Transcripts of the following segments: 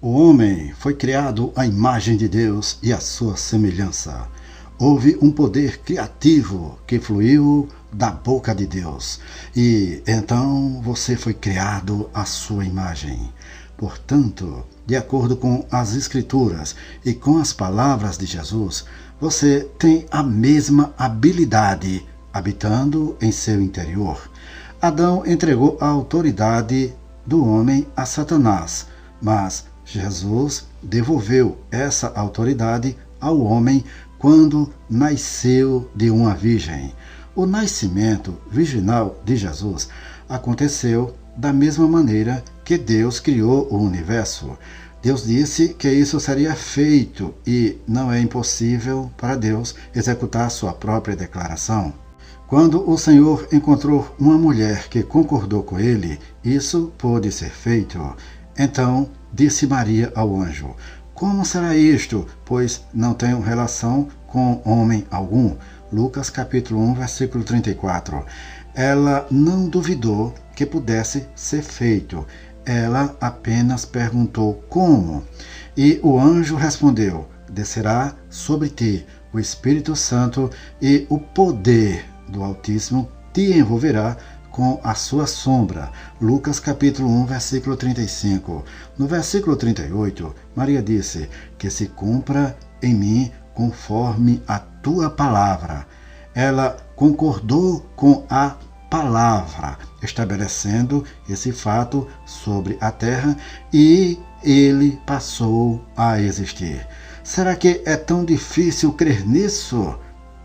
O homem foi criado à imagem de Deus e à sua semelhança. Houve um poder criativo que fluiu da boca de Deus. E então você foi criado à sua imagem. Portanto, de acordo com as Escrituras e com as palavras de Jesus, você tem a mesma habilidade habitando em seu interior. Adão entregou a autoridade do homem a Satanás, mas Jesus devolveu essa autoridade ao homem quando nasceu de uma virgem. O nascimento virginal de Jesus aconteceu da mesma maneira que Deus criou o universo. Deus disse que isso seria feito e não é impossível para Deus executar sua própria declaração. Quando o Senhor encontrou uma mulher que concordou com ele, isso pôde ser feito. Então disse Maria ao anjo: como será isto, pois não tenho relação com homem algum? Lucas capítulo 1, versículo 34. Ela não duvidou que pudesse ser feito. Ela apenas perguntou como. E o anjo respondeu: descerá sobre ti o Espírito Santo e o poder do Altíssimo te envolverá com a sua sombra. Lucas capítulo 1, versículo 35. No versículo 38, Maria disse: que se cumpra em mim conforme a tua palavra. Ela concordou com a palavra, estabelecendo esse fato sobre a terra, e ele passou a existir. Será que é tão difícil crer nisso?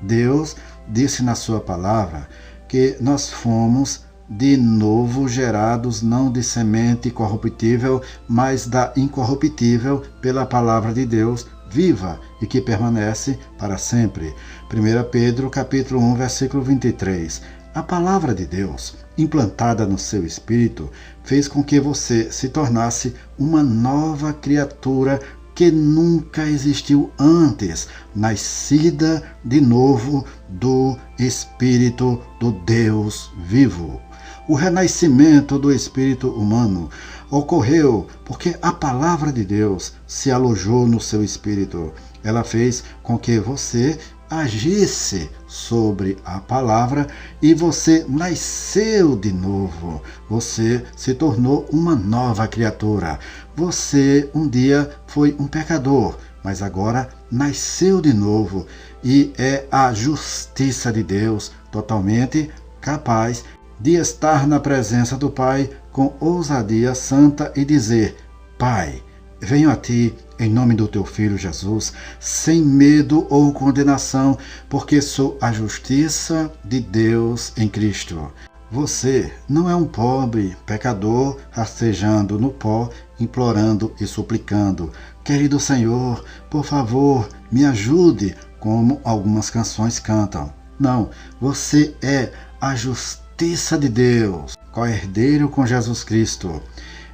Deus disse na sua palavra que nós fomos de novo gerados não de semente corruptível, mas da incorruptível pela palavra de Deus viva e que permanece para sempre. 1 Pedro capítulo 1, versículo 23. A palavra de Deus, implantada no seu espírito, fez com que você se tornasse uma nova criatura que nunca existiu antes, nascida de novo do Espírito do Deus vivo. O renascimento do espírito humano ocorreu porque a palavra de Deus se alojou no seu espírito. Ela fez com que você agisse sobre a palavra e você nasceu de novo. Você se tornou uma nova criatura. Você um dia foi um pecador, mas agora nasceu de novo e é a justiça de Deus totalmente capaz de estar na presença do Pai com ousadia santa e dizer: Pai, venho a ti em nome do teu Filho Jesus, sem medo ou condenação, porque sou a justiça de Deus em Cristo. Você não é um pobre pecador rastejando no pó, implorando e suplicando: querido Senhor, por favor, me ajude, como algumas canções cantam. Não, você é a justiça de Deus, co-herdeiro com Jesus Cristo.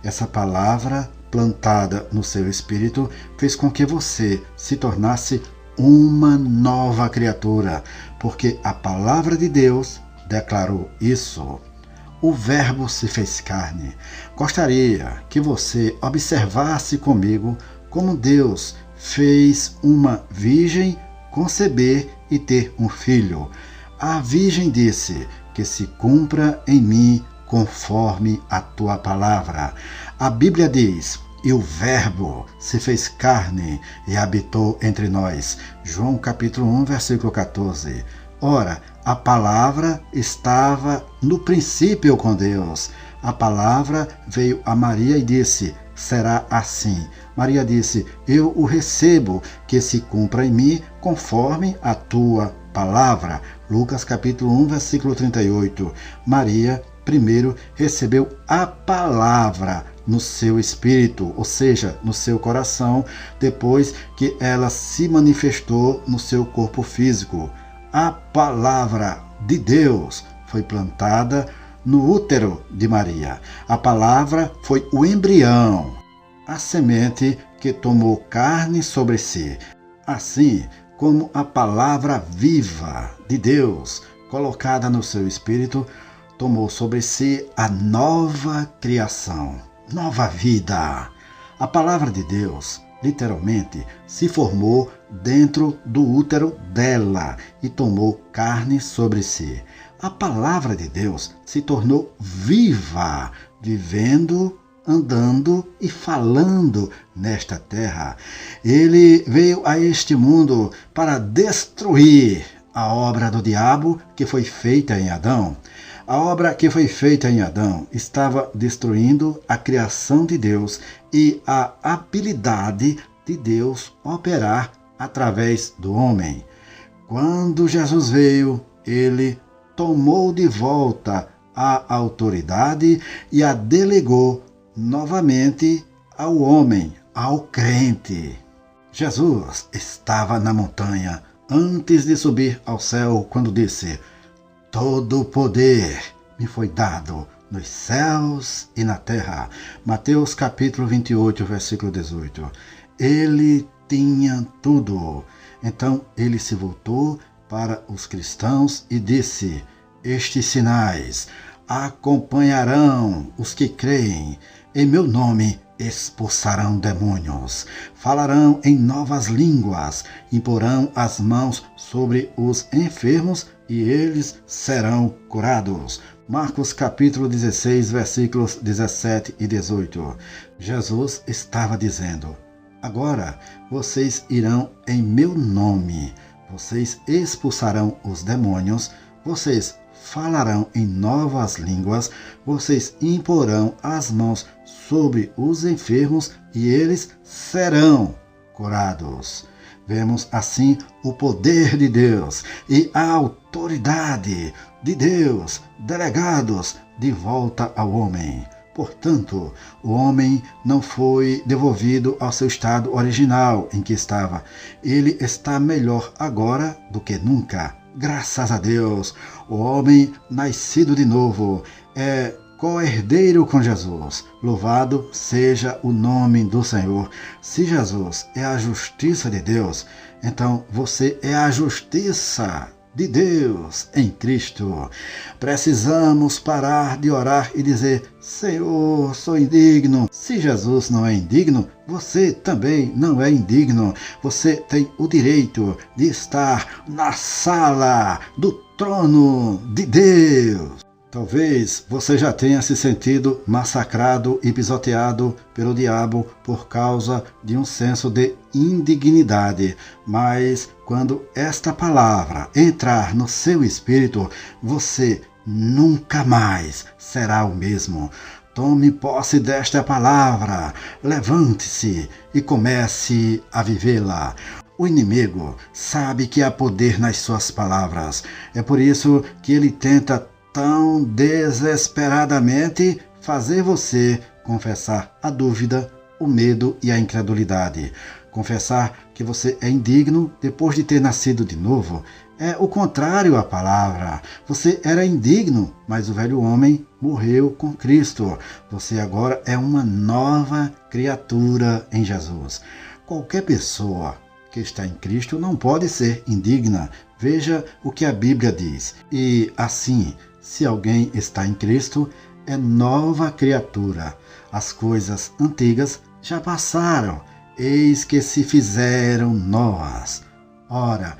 Essa palavra plantada no seu espírito fez com que você se tornasse uma nova criatura, porque a palavra de Deus declarou isso. O Verbo se fez carne. Gostaria que você observasse comigo como Deus fez uma virgem conceber e ter um filho. A virgem disse: que se cumpra em mim conforme a tua palavra. A Bíblia diz: e o Verbo se fez carne e habitou entre nós. João capítulo 1, versículo 14. Ora, a palavra estava no princípio com Deus. A palavra veio a Maria e disse: será assim. Maria disse: eu o recebo, que se cumpra em mim conforme a tua palavra. Lucas capítulo 1, versículo 38. Maria primeiro recebeu a palavra no seu espírito, ou seja, no seu coração, depois que ela se manifestou no seu corpo físico. A palavra de Deus foi plantada no útero de Maria. A palavra foi o embrião, a semente que tomou carne sobre si. Assim como a palavra viva de Deus, colocada no seu espírito, tomou sobre si a nova criação, nova vida. A palavra de Deus, literalmente, se formou dentro do útero dela e tomou carne sobre si. A palavra de Deus se tornou viva, vivendo, andando e falando nesta terra. Ele veio a este mundo para destruir a obra do diabo que foi feita em Adão. A obra que foi feita em Adão estava destruindo a criação de Deus e a habilidade de Deus operar através do homem. Quando Jesus veio, ele tomou de volta a autoridade e a delegou novamente ao homem, ao crente. Jesus estava na montanha antes de subir ao céu quando disse: todo o poder me foi dado nos céus e na terra. Mateus capítulo 28, versículo 18. Ele tinha tudo. Então ele se voltou para os cristãos e disse: estes sinais acompanharão os que creem. Em meu nome expulsarão demônios, falarão em novas línguas, imporão as mãos sobre os enfermos e eles serão curados. Marcos capítulo 16, versículos 17 e 18. Jesus estava dizendo: agora vocês irão em meu nome, vocês expulsarão os demônios, vocês falarão em novas línguas, vocês imporão as mãos sobre os enfermos e eles serão curados. Vemos assim o poder de Deus e a autoridade de Deus delegados de volta ao homem. Portanto, o homem não foi devolvido ao seu estado original em que estava. Ele está melhor agora do que nunca. Graças a Deus, o homem nascido de novo é co-herdeiro com Jesus. Louvado seja o nome do Senhor. Se Jesus é a justiça de Deus, então você é a justiça de Deus em Cristo. Precisamos parar de orar e dizer: Senhor, sou indigno. Se Jesus não é indigno, você também não é indigno. Você tem o direito de estar na sala do trono de Deus. Talvez você já tenha se sentido massacrado e pisoteado pelo diabo por causa de um senso de indignidade, mas quando esta palavra entrar no seu espírito, você nunca mais será o mesmo. Tome posse desta palavra, levante-se e comece a vivê-la. O inimigo sabe que há poder nas suas palavras, é por isso que ele tenta tão desesperadamente fazer você confessar a dúvida, o medo e a incredulidade. Confessar que você é indigno depois de ter nascido de novo é o contrário à palavra. Você era indigno, mas o velho homem morreu com Cristo. Você agora é uma nova criatura em Jesus. Qualquer pessoa que está em Cristo não pode ser indigna. Veja o que a Bíblia diz. E assim, se alguém está em Cristo, é nova criatura. As coisas antigas já passaram, eis que se fizeram novas. Ora,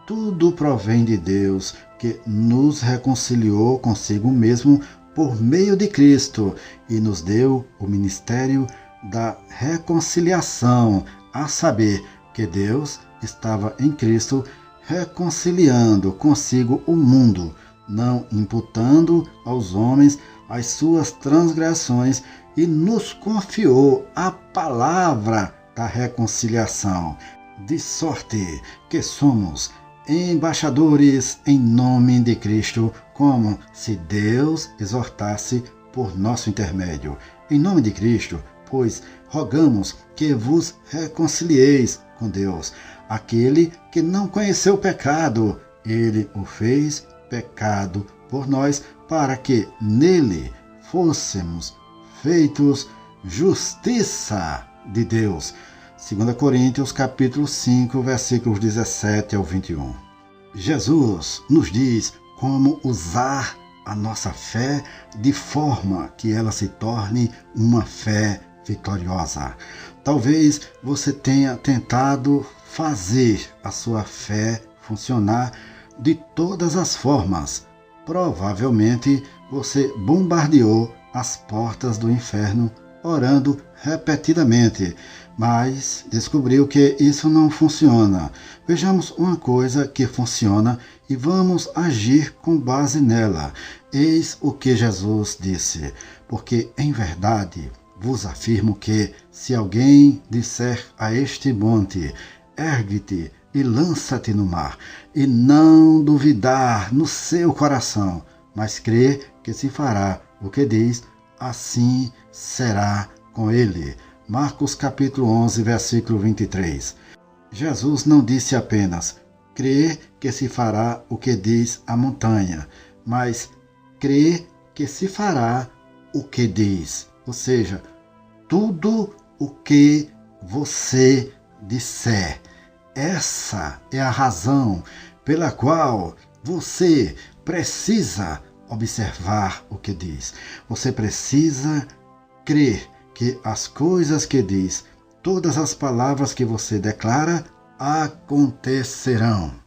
tudo provém de Deus, que nos reconciliou consigo mesmo por meio de Cristo e nos deu o ministério da reconciliação, a saber, que Deus estava em Cristo reconciliando consigo o mundo, não imputando aos homens as suas transgressões, e nos confiou a palavra da reconciliação, de sorte que somos embaixadores em nome de Cristo, como se Deus exortasse por nosso intermédio. Em nome de Cristo, pois, rogamos que vos reconcilieis com Deus. Aquele que não conheceu o pecado, ele o fez pecado por nós, para que nele fôssemos feitos justiça de Deus. 2 Coríntios capítulo 5, versículos 17 ao 21. Jesus nos diz como usar a nossa fé de forma que ela se torne uma fé vitoriosa. Talvez você tenha tentado fazer a sua fé funcionar de todas as formas. Provavelmente você bombardeou as portas do inferno orando repetidamente, mas descobriu que isso não funciona. Vejamos uma coisa que funciona e vamos agir com base nela. Eis o que Jesus disse: porque em verdade vos afirmo que, se alguém disser a este monte, ergue-te e lança-te no mar, e não duvidar no seu coração, mas crer que se fará o que diz, assim será com ele. Marcos capítulo 11, versículo 23. Jesus não disse apenas, crer que se fará o que diz a montanha, mas crer que se fará o que diz. Ou seja, tudo o que você disser. Essa é a razão pela qual você precisa observar o que diz. Você precisa crer que as coisas que diz, todas as palavras que você declara, acontecerão.